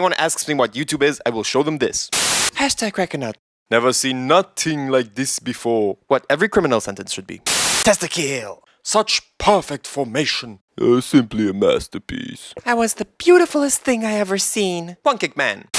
anyone asks me what YouTube is, I will show them this. Hashtag crack a nut. Never seen nothing like this before. What every criminal sentence should be. Testicle! Such perfect formation. Simply a masterpiece. That was the beautifulest thing I ever seen. One kick man.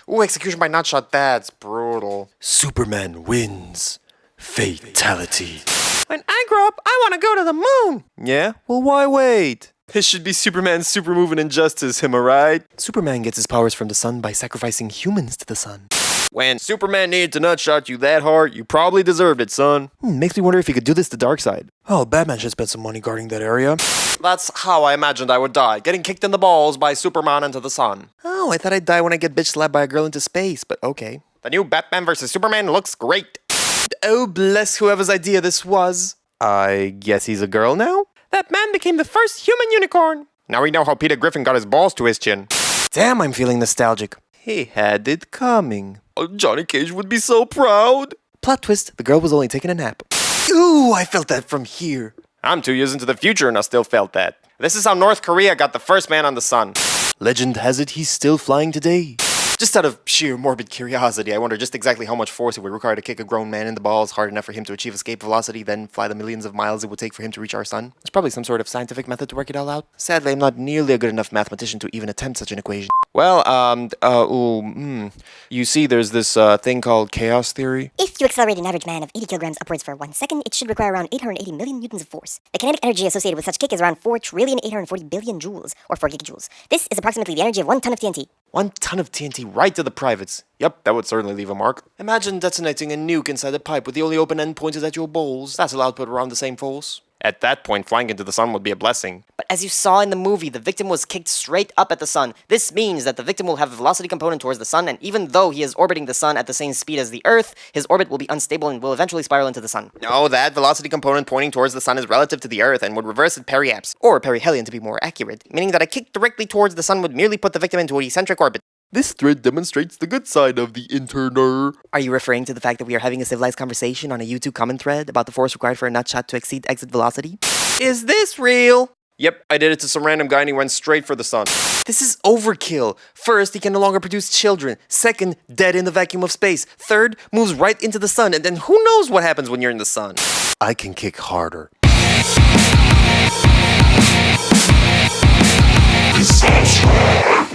Ooh, execution by Nutshot, that's brutal. Superman wins. Fatality. When I grow up, I want to go to the moon. Yeah? Well, why wait? This should be Superman's super move and injustice, am I right? Superman gets his powers from the sun by sacrificing humans to the sun. When Superman needed to nutshot you that hard, you probably deserved it, son. Makes me wonder if he could do this to Darkseid. Oh, Batman should spend some money guarding that area. That's how I imagined I would die, getting kicked in the balls by Superman into the sun. Oh, I thought I'd die when I get bitch slapped by a girl into space, but okay. The new Batman vs. Superman looks great. Oh, bless whoever's idea this was. I guess he's a girl now? That man became the first human unicorn. Now we know how Peter Griffin got his balls to his chin. Damn, I'm feeling nostalgic. He had it coming. Oh, Johnny Cage would be so proud. Plot twist, the girl was only taking a nap. Ooh, I felt that from here. I'm 2 years into the future and I still felt that. This is how North Korea got the first man on the sun. Legend has it he's still flying today. Just out of sheer morbid curiosity, I wonder just exactly how much force it would require to kick a grown man in the balls hard enough for him to achieve escape velocity, then fly the millions of miles it would take for him to reach our sun. There's probably some sort of scientific method to work it all out. Sadly, I'm not nearly a good enough mathematician to even attempt such an equation. Well, you see there's this thing called chaos theory. If you accelerate an average man of 80 kilograms upwards for 1 second, it should require around 880 million newtons of force. The kinetic energy associated with such kick is around 4,840,000,000,000 joules, or 4 gigajoules. This is approximately the energy of 1 ton of TNT. 1 ton of TNT right to the privates. Yep, that would certainly leave a mark. Imagine detonating a nuke inside a pipe with the only open end pointed at your balls. That'll output around the same force. At that point, flying into the sun would be a blessing. But as you saw in the movie, the victim was kicked straight up at the sun. This means that the victim will have a velocity component towards the sun, and even though he is orbiting the sun at the same speed as the Earth, his orbit will be unstable and will eventually spiral into the sun. No, that velocity component pointing towards the sun is relative to the Earth and would reverse at periapse, or perihelion to be more accurate, meaning that a kick directly towards the sun would merely put the victim into an eccentric orbit. This thread demonstrates the good side of the interner. Are you referring to the fact that we are having a civilized conversation on a YouTube comment thread about the force required for a nutshot to exceed exit velocity? Is this real? Yep, I did it to some random guy and he went straight for the sun. This is overkill. First, he can no longer produce children. Second, dead in the vacuum of space. Third, moves right into the sun. And then who knows what happens when you're in the sun? I can kick harder. Subscribe.